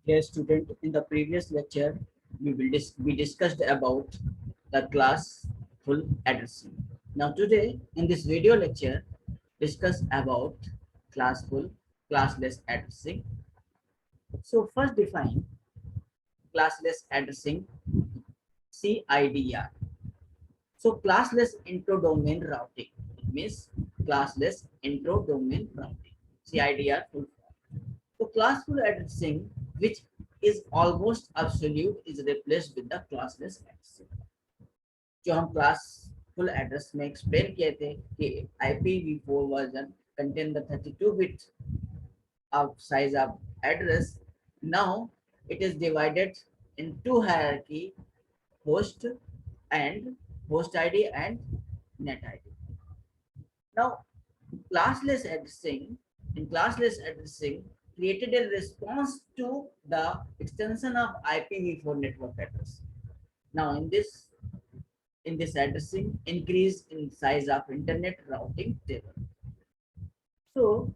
Dear student, in the previous lecture, we discussed about the class full addressing. Now today, in this video lecture, discuss about class full classless addressing. So first define classless addressing, CIDR. So classless intro-domain routing. It means classless intro-domain routing. CIDR full form. So classful addressing, which is almost absolute, is replaced with the classless addressing. जो हम classful address में explain किए थे कि IPv4 version contain the 32-bit of size of address. Now it is divided in two hierarchy: host and host ID and net ID. Now classless addressing, in classless addressing created a response to the extension of IPv4 network address. Now in this addressing, increase in size of internet routing table. So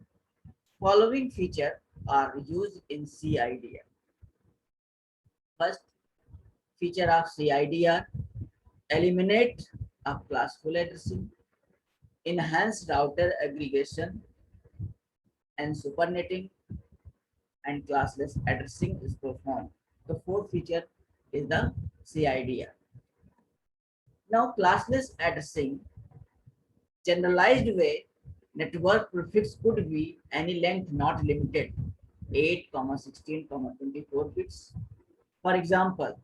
following feature are used in CIDR. First feature of CIDR: eliminate of classful addressing, enhance router aggregation and supernetting, and classless addressing is performed. The fourth feature is the CIDR. Now classless addressing, generalized way, network prefix could be any length not limited, 8, 16, 24 bits. For example,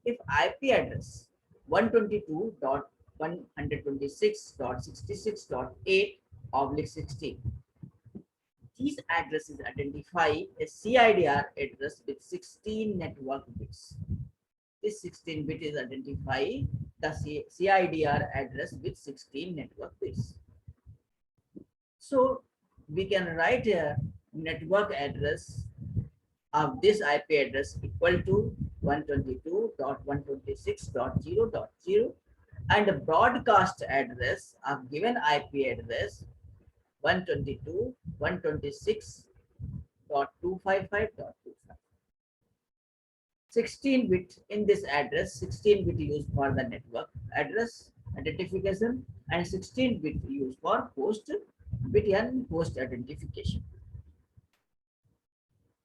if IP address 122.126.66.8/16, these addresses identify a CIDR address with 16 network bits. This 16 bit is identify the CIDR address with 16 network bits. So we can write a network address of this IP address equal to 122.126.0.0, and the broadcast address of given IP address 122.126.255.25. 16 bit in this address, 16 bit used for the network address identification and 16 bit used for host bit and host identification.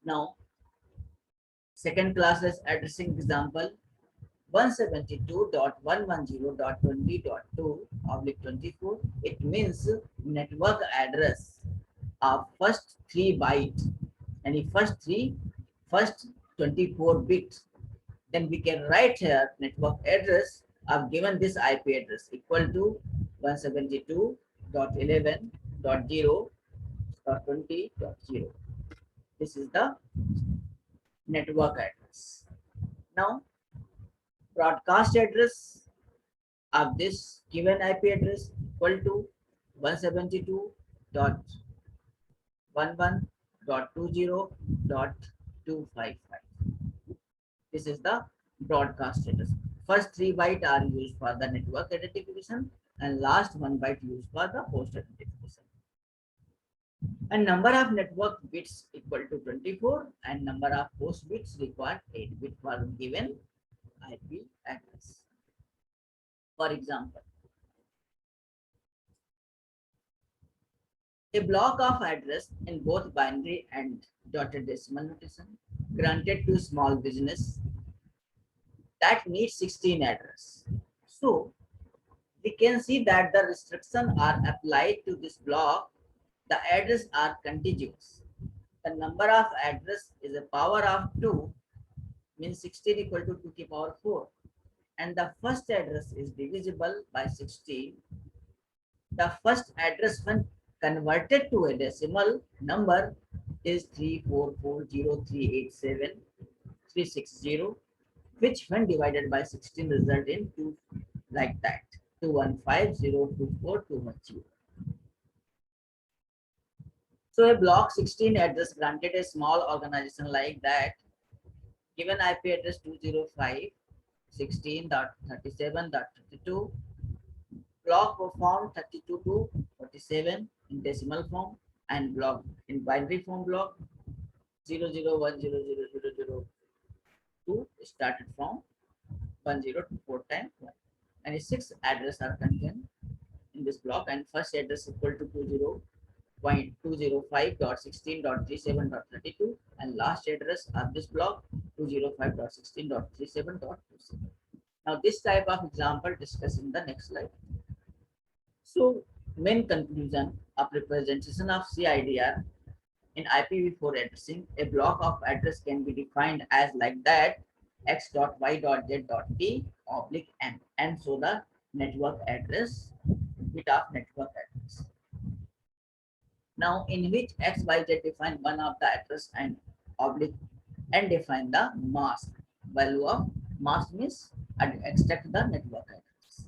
Now second classless addressing example: 172.110.20.2/24. It means network address of first 3 byte and if first 24 bits. Then we can write here network address of given this IP address equal to 172.11.0.20.0. This is the network address. Now broadcast address of this given IP address equal to 172.11.20.255. This is the broadcast address. First 3 bytes are used for the network identification and last 1 byte used for the host identification. And number of network bits equal to 24 and number of host bits required 8 bit for given IP address. For example, a block of address in both binary and dotted decimal notation granted to small business that needs 16 address. So we can see that the restrictions are applied to this block. The address are contiguous. The number of address is a power of 2, means 16 equal to 2 to the power 4. And the first address is divisible by 16. The first address when converted to a decimal number is 3440387,360, which when divided by 16 result in 2 like that, 215024210. So a block 16 address granted a small organization like that, given IP address 205.16.37.32, block performed 32 to 47 in decimal form and block in binary form block 0010000 2 started from 10 to 4 times 1. And 6 addresses are contained in this block, and first address equal to 20.205.16.37.32, and last address of this block 205.16.37.27. Now this type of example discussed in the next slide. So main conclusion of representation of CIDR in IPv4 addressing, a block of address can be defined as like that x dot y dot z dot t oblique n, and so the network address, bit of network address. Now in which x y z define one of the address and oblique and define the mask. Value of mask means extract the network address.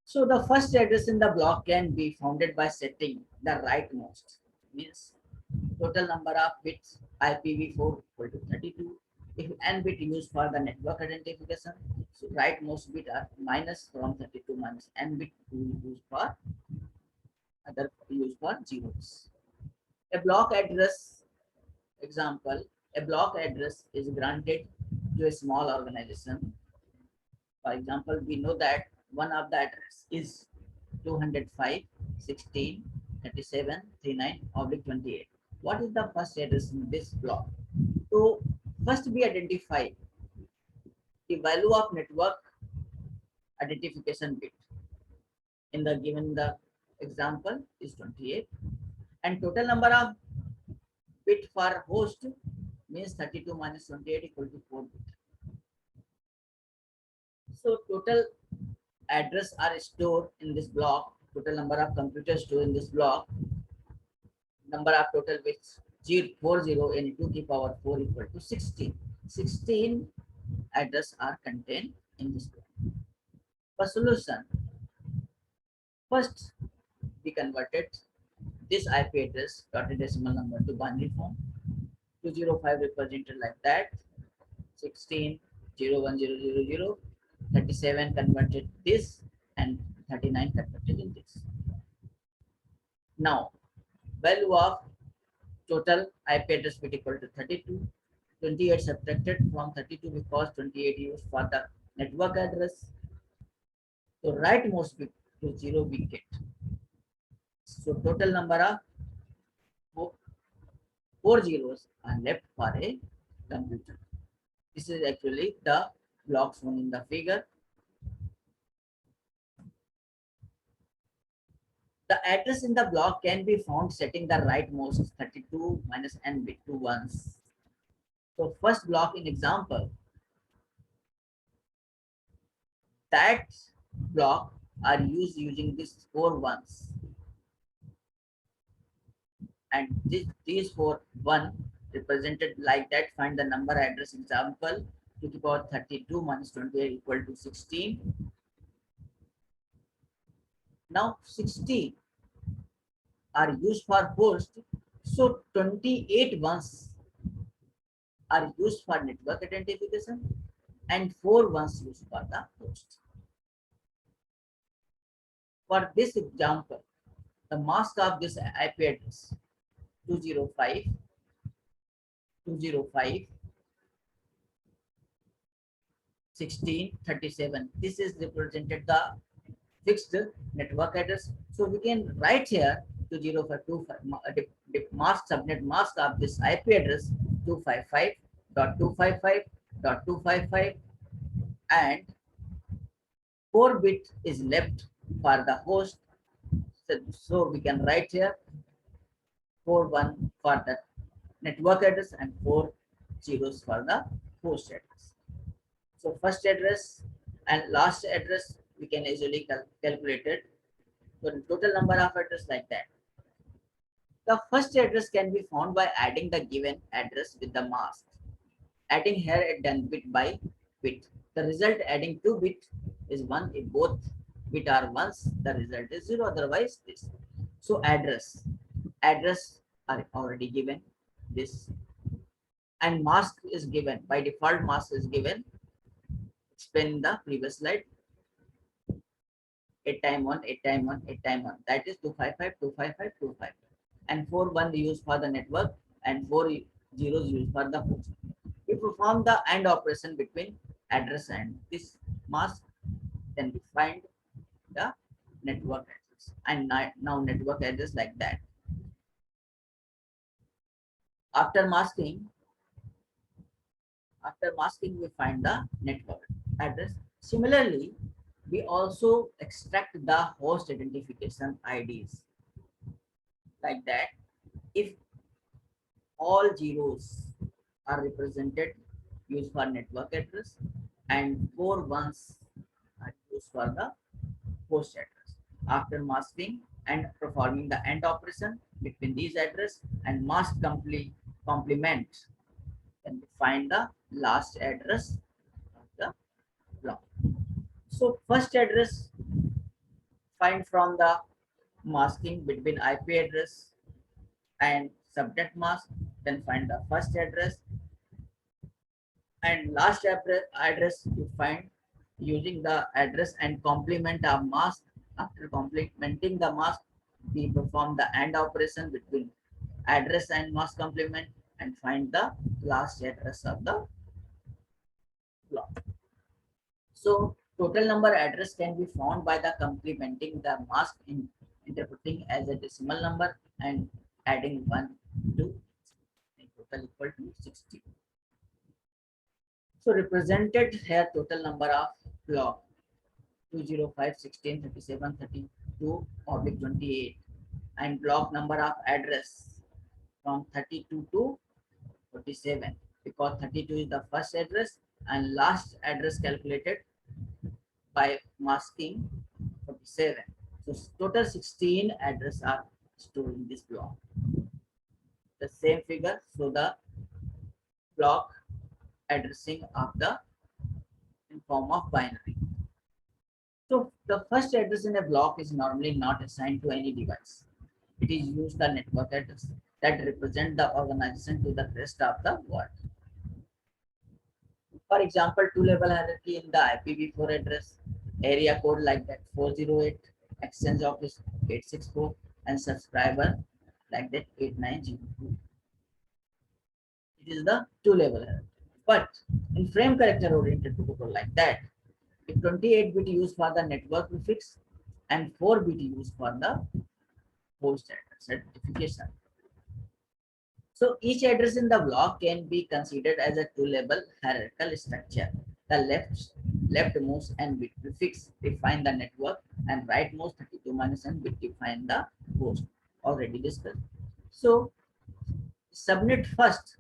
So the first address in the block can be founded by setting the rightmost, means total number of bits IPv4 equal to 32. If n bit used for the network identification, so rightmost bit are minus from 32 minus n bit used for other used for zeros. A block address example, a block address is granted to a small organization. For example, we know that one of the address is 205.16.37.39/28. What is the first address in this block? So first we identify the value of network identification bit. In the given the example is 28, and total number of bit for host means 32 minus 28 equal to 4 bit. So total address are stored in this block, total number of computers stored in this block, number of total bits 40 in 2 to the power 4 equal to 16. 16 address are contained in this block. For solution, first we converted this IP address dotted decimal number to binary form. 205 represented like that, 16 01000, 37 converted this, and 39 converted in this. Now value of total IP address bit equal to 32. 28 subtracted from 32 because 28 used for the network address. So rightmost bit to 0 we get. So total number of 4 zeros are left for a computer. This is actually the block shown in the figure. The address in the block can be found setting the rightmost 32 minus n bit to ones. So first block in example, that block are used using this 4 ones, and these 4 1 represented like that. Find the number address example 2 to the power 32 minus 28 equal to 16. Now 60 are used for host, so 28 ones are used for network identification and 4 ones used for the host. For this example, the mask of this IP address 205 1637. This is represented the fixed network address. So we can write here 20525 mask subnet mask of this IP address 255.255.255, and 4 bit is left for the host. So we can write here 41 for the network address and 4 zeros for the host address. So first address and last address we can easily calculate it. So the total number of address like that. The first address can be found by adding the given address with the mask. Adding here it done bit by bit. The result adding 2 bit is 1. If both bit are ones, the result is 0. Otherwise this. So address are already given this, and mask is given by default. Mask is given. Explain the previous slide. 8 times 1, 8 times 1, 8 times 1. That is 255, 255, 255. And 4 1 used for the network and 4 zeros used for the host. We perform the AND operation between address and this mask, then we find the network address. And now network address like that. After masking, we find the network address. Similarly, we also extract the host identification IDs like that. If all zeros are represented, used for network address, and 4 ones are used for the host address. After masking and performing the AND operation between these address and mask complement, then we find the last address of the block. So first address find from the masking between IP address and subnet mask, then find the first address, and last address you find using the address and complement a mask. After complementing the mask, we perform the AND operation between address and mask complement and find the last address of the block. So total number address can be found by the complementing the mask in interpreting as a decimal number and adding 1 to total equal to 60. So represented here total number of block 205, 16, 37, 32, oblique 28, and block number of address from 32 to 47, because 32 is the first address and last address calculated by masking 47. So total 16 address are stored in this block. The same figure, so the block addressing of the in form of binary. So the first address in a block is normally not assigned to any device. It is used the network address that represent the organization to the rest of the world. For example, two-level hierarchy in the IPv4 address, area code like that 408, exchange office 864, and subscriber like that 8902. It is the two-level hierarchy. But in frame character oriented protocol like that, if 28-bit used for the network prefix and 4-bit used for the host address identification. So each address in the block can be considered as a two-level hierarchical structure. The leftmost n bit prefix define the network and rightmost 32 minus n bit define the host. Already discussed. So subnet first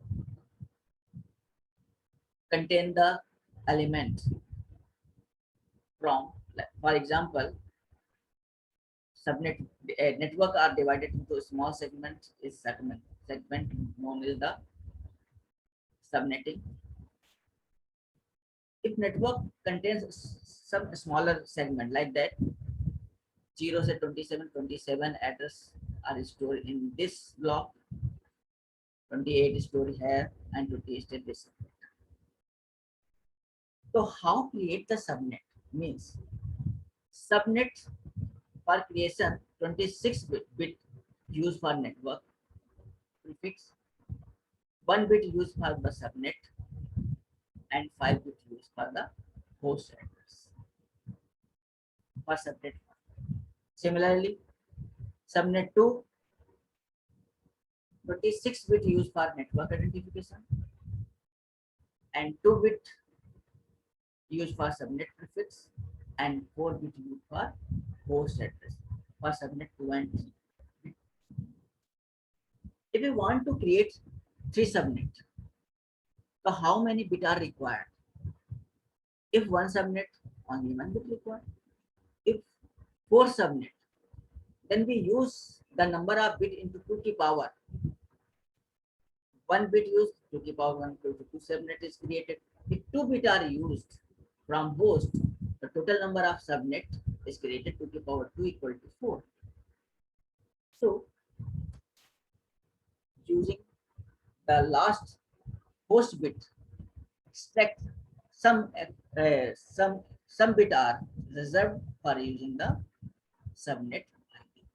contain the element from, for example, subnet network are divided into small segments. Is segment known as the subnetting. If network contains some smaller segment like that, 0s at 27 address are stored in this block, 28 is stored here, and 28 is this. So how create the subnet? Means subnet for creation 26 bit used for network prefix, 1 bit used for the subnet, and 5 bit used for the host address for subnet. Similarly, subnet 2, 26 bit used for network identification and 2 bit used for subnet prefix and 4 bit used for host address for subnet 2 and 3. If you want to create 3 subnet, so how many bit are required? If 1 subnet, only 1 bit required. If 4 subnet, then we use the number of bit into 2 to the power. 1 bit used, 2 to the power 1 to 2 subnet is created. If 2 bit are used from host, the total number of subnet is created 2 to the power 2 equal to 4. So using the last host bit, extract some bit are reserved for using the subnet ID.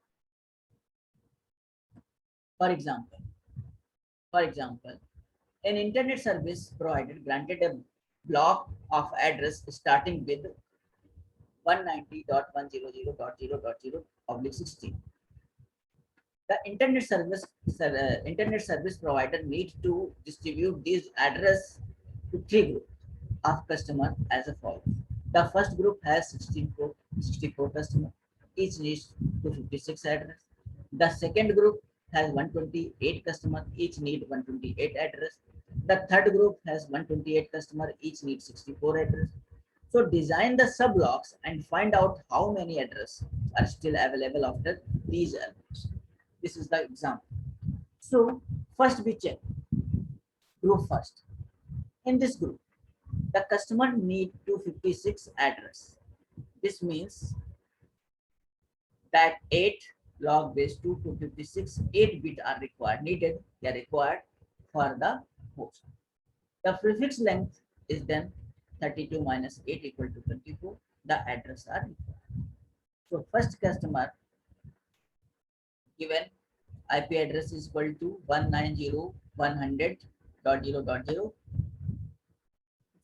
For example, An internet service provider granted a block of address starting with 190.100.0.0.16. The internet service provider needs to distribute these address to three groups of customer as a follows. The first group has 64 customers, each needs 256 address. The second group has 128 customers, each need 128 address. The third group has 128 customers, each needs 64 address. So design the subblocks and find out how many addresses are still available after these addresses. This is the example. So first we check group first. In this group, the customer need 256 address. This means that 8 log base 2 to 56 8 bit are needed. They are required for the host. The prefix length is then 32 minus 8 equal to 24. The address are required. So first customer given IP address is equal to 190.100.0.0.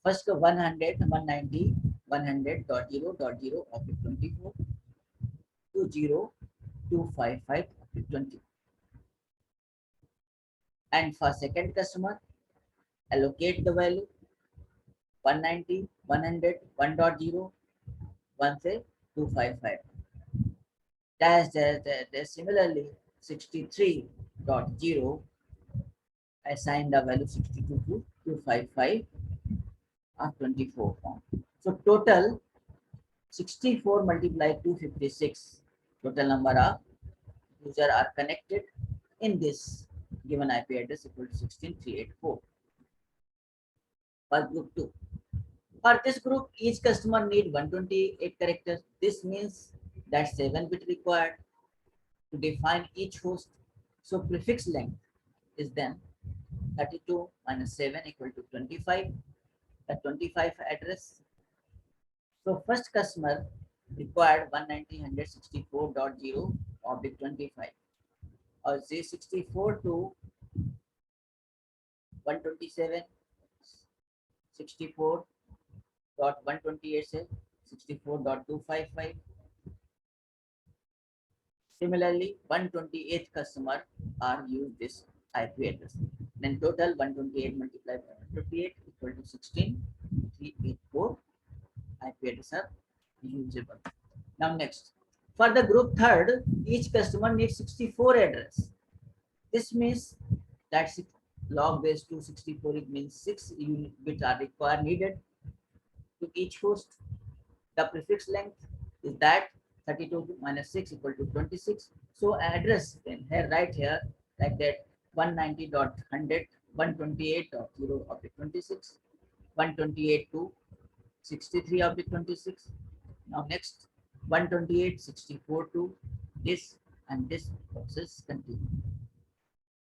First 100, 190, 100.0.0 of 24 to 0255 of 20. And for second customer, allocate the value 190, 100, 1.0, 1 say 255. Similarly 63.0 assign the value 62 to 255 of 24 form. So total 64 multiplied 256 total number of users are connected in this given IP address equal to 16384 for group 2. For this group, each customer need 128 characters. This means that 7 bit required to define each host. So prefix length is then 32 minus 7 equal to 25. The 25 address. So first customer required 190.164.0 object 25 or Z64 to 127 64.128 say 64.255. Similarly, 128th customer are use this IP address. Then total 128 multiplied by 128 equal to 16384 IP address are usable. Now next, for the group third, each customer needs 64 address. This means that log base 264, it means 6 unit bits are required needed to each host. The prefix length is that 32 minus 6 equal to 26. So address then here right here like that 190.100 128.0 of the 26 128 to 63 of the 26. Now next 128 64 to this and this process continue.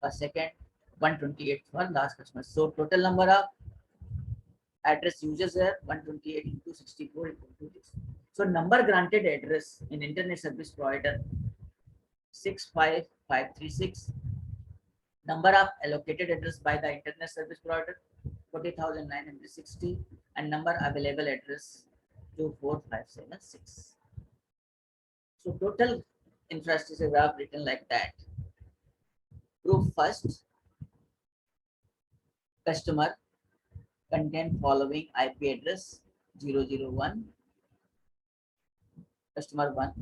For second 128 for last customer. So total number of address users are 128 into 64 equal to this. So number granted address in internet service provider 65536. Number of allocated address by the internet service provider 40,960 and number available address 24576. So total infrastructure graph written like that. Group first customer contain following IP address 001 customer 1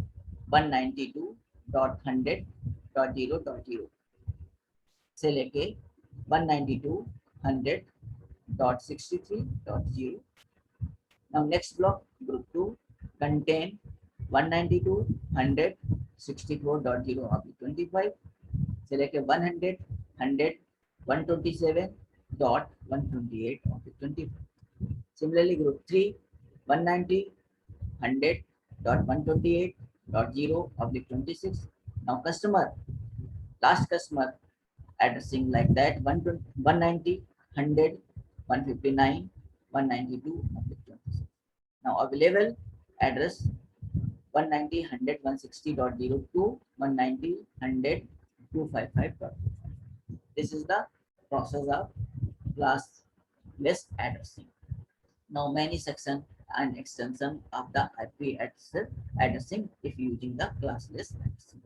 192.100.0.0 से लेके 192.100.63.0. Now next block group 2 contain 192.100.64.0 of 25 से लेके 100 100 127.128 of 25. Similarly group 3 190 100.128.0 of 26. Now customer last customer addressing like that 190 100 159 192 of 26. Now available address 190 100 160.0 to 190 100 255. This is the process of classless addressing. Now many section and extension of the IP addressing if using the classless addressing.